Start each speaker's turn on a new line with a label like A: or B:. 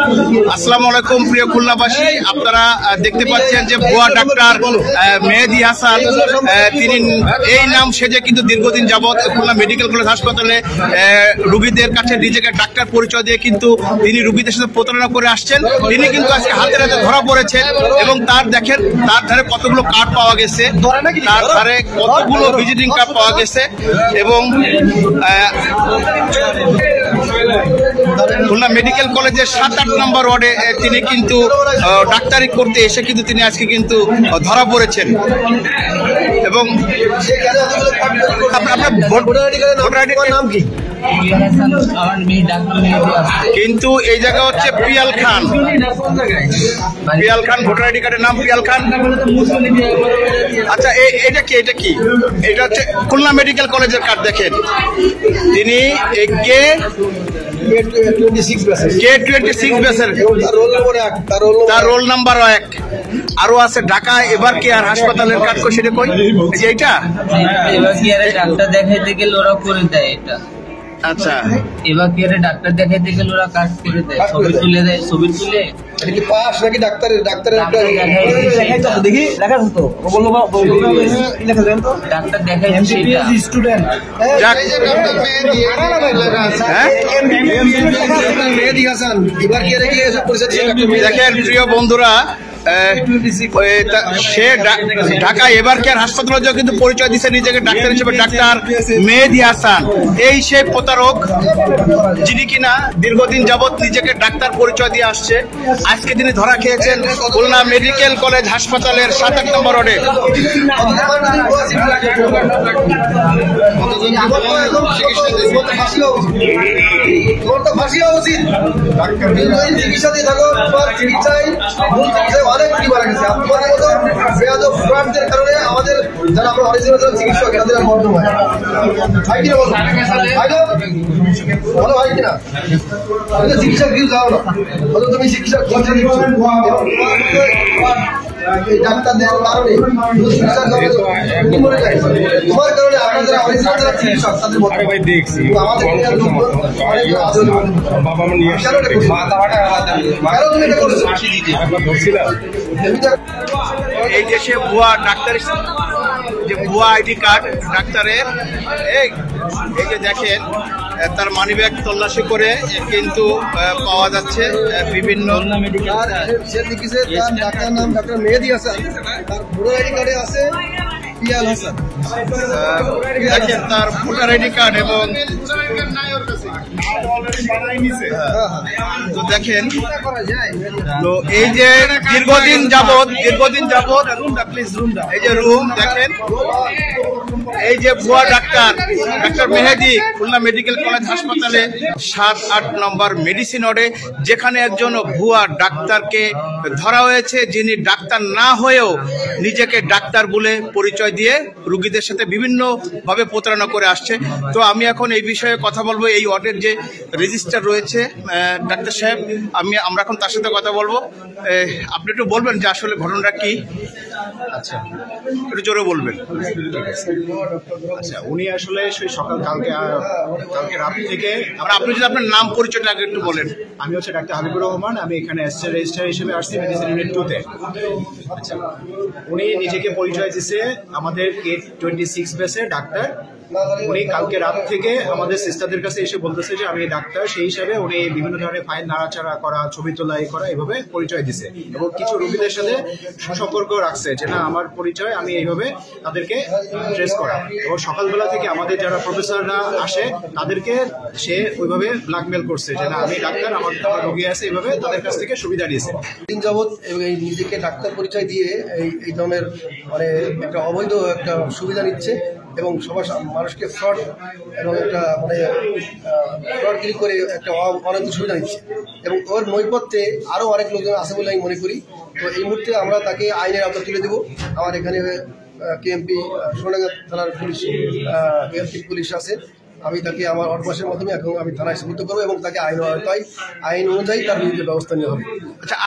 A: আসসালামু আলাইকুম প্রিয় খুলনাবাসী, আপনারা দেখতে পাচ্ছেন যে ভুয়া ডাক্তার মেহেদী হাসান, তিনি এই নাম সেজে কিন্তু দীর্ঘদিন যাবৎ খুলনা মেডিকেল কলেজ হাসপাতালে রোগীদের কাছে নিজেকে ডাক্তার পরিচয় দিয়ে কিন্তু তিনি রোগীদের সাথে প্রতারণা করে আসছেন। তিনি কিন্তু আজকে হাতে হাতে ধরা পড়েছেন এবং তার দেখেন তার ধারে কতগুলো কার্ড পাওয়া গেছে, তার ধারে কতগুলো ভিজিটিং কার্ড পাওয়া গেছে এবং খুলনা মেডিকেল কলেজের ৭-৮ নম্বর ওয়ার্ডে তিনি কিন্তু ডাক্তারি করতে এসে কিন্তু তিনি আজকে কিন্তু ধরা পড়েছেন। এবং নাম কি? কিন্তু এই জায়গা হচ্ছে পিয়াল খান ভোটার আইডি কার্ডের নাম পিয়াল খান। আচ্ছা, এটা কি এটা হচ্ছে খুলনা মেডিকেল কলেজের কার্ড। দেখেন তিনি K26 ব্যাচের, তার রোল নাম্বার 1। আরো আছে ঢাকা এবার কেয়ার হাসপাতালের কার্ড, সেটা কই? এইটা
B: এবার কেয়ারে ডাক্তার দেখাইতে গেলে ওরা করে দেয় এটা।
A: আচ্ছা,
B: এবার কেয়ারে ডাক্তার দেখাইতে গেলে ওরা কাজ করে দেয়, ছবি তুলে দেয়, ছবি তুলে
C: কি পাস নাকি ডাক্তারের
B: দেখি লেখা তো বললো ডাক্তার দেখাই
C: স্টুডেন্ট। মেহেদী হাসান এবার কেয়ারে গিয়ে
A: দেখেন প্রিয় বন্ধুরা, সে ঢাকা এবার কেয়ার হাসপাতালে কিন্তু পরিচয় দিচ্ছে নিজেকে ডাক্তার হিসেবে, ডাক্তার মেহেদী হাসান। এই সেই প্রতারক যিনি কিনা দীর্ঘদিন যাবৎ নিজেকে ডাক্তার পরিচয় দিয়ে আসছে। আজকে তিনি ধরা খেয়েছেন খুলনা মেডিকেল কলেজ হাসপাতালের ৭-৮ নম্বর ওয়ার্ডে।
C: চিকিৎসা দিয়ে থাকো, চিকিৎসায় অনেক মারা গেছে কারণে আমাদের যারা আমরা অরিজিনাল চিকিৎসক তাদের বন্ধ হয় কিনা বলো হয় কিনা চিকিৎসা দিও যাও না, তুমি চিকিৎসা ডাক্তারদের কারণে তোমার কারণে আমরা যারা অরিজিনাল যারা চিকিৎসক তাদের দেখছি
A: এই দেশে ভুয়া ডাক্তার, যে ভুয়া আইডি কার্ড ডাক্তারের, এই যে দেখেন তার মানিব্যাগ তল্লাশি করে কিন্তু পাওয়া যাচ্ছে বিভিন্ন
C: ডাক্তার নাম ডাক্তার মেহেদী হাসান, তার ভোটার আইডি কার্ডে আছে পিয়াল হাসান।
A: দেখেন তার ভোটার আইডি কার্ড এবং তো দেখেন তো এই যে দীর্ঘদিন যাবৎ এই যে রুম দেখেন, এই যে ভুয়া ডাক্তার মেহেদী খুলনা মেডিকেল কলেজ হাসপাতালে ৭-৮ নম্বর মেডিসিন ওয়ার্ডে, যেখানে একজন ভুয়া ডাক্তারকে ধরা হয়েছে, যিনি ডাক্তার না হয়েও নিজেকে ডাক্তার বলে পরিচয় দিয়ে রোগীদের সাথে বিভিন্ন ভাবে প্রতারণা করে আসছে। তো আমি এখন এই বিষয়ে কথা বলবো। এই ওয়ার্ডের যে রেজিস্ট্রার রয়েছে ডাক্তার সাহেব, আমরা এখন তার সাথে কথা বলবো। আপনি একটু বলবেন যে আসলে ঘটনাটা কি?
D: আচ্ছা,
A: একটু জোরে বলবেন।
D: আচ্ছা, উনি আসলে সেই সকাল কালকে রাত থেকে
A: আপনি যদি আপনার নাম পরিচয়টা আগে একটু বলেন।
D: আমি হচ্ছে ডাক্তার হাবিবুর রহমান, আমি এখানে রেজিস্ট্রার হিসেবে আসছি মেডিসিন ইউনিট 2-তে। আচ্ছা, উনি নিজেকে পরিচয় দিচ্ছে আমাদের K26 ব্যাচের ডাক্তার। উনি কালকে রাত থেকে আমাদের সিস্টারদের কাছে এসে বলতেছে যে আমি ডাক্তার, সেই হিসাবে উনি বিভিন্ন ধরনের ফাইল নাড়াচাড়া করা, ছবি তোলা করা, এইভাবে পরিচয় দিছে এবং কিছু রোগীদের সাথে সুসম্পর্ক রাখছে যে না আমার পরিচয়, আমি এইভাবে তাদেরকে ট্রেস করা। এবং সকালবেলা থেকে আমাদের যারা প্রফেসররা আসে তাদেরকে সে ওইভাবে ব্ল্যাকমেল করছে যে না আমি ডাক্তার, আমার রোগী আছে, এইভাবে তাদের কাছ থেকে সুবিধা নিয়েছে।
C: দিন যাবৎ এই নিজেকে ডাক্তার পরিচয় দিয়ে এই ধরনের মানে একটা অবৈধ একটা সুবিধা নিচ্ছে এবং সবার মানুষকে ফ্রড এবং একটা মানে ফ্রডগিরি করে একটা অনেক সুবিধা নিচ্ছে এবং ওর নৈপথ্যে আরও অনেক লোকজন আছে বলে আমি মনে করি। তো এই মুহূর্তে আমরা তাকে আইনের আওতায় তুলে দেবো। আমার এখানে কেএমপি সোনাগাঁ থানার পুলিশ পুলিশ আছে, আমি তাকে আমার অটপাসের মাধ্যমে এখন আমি থানায় সুবিধা করবো এবং তাকে আইন অনুযায়ী তার বিরুদ্ধে ব্যবস্থা নেওয়া হবে।
A: আচ্ছা।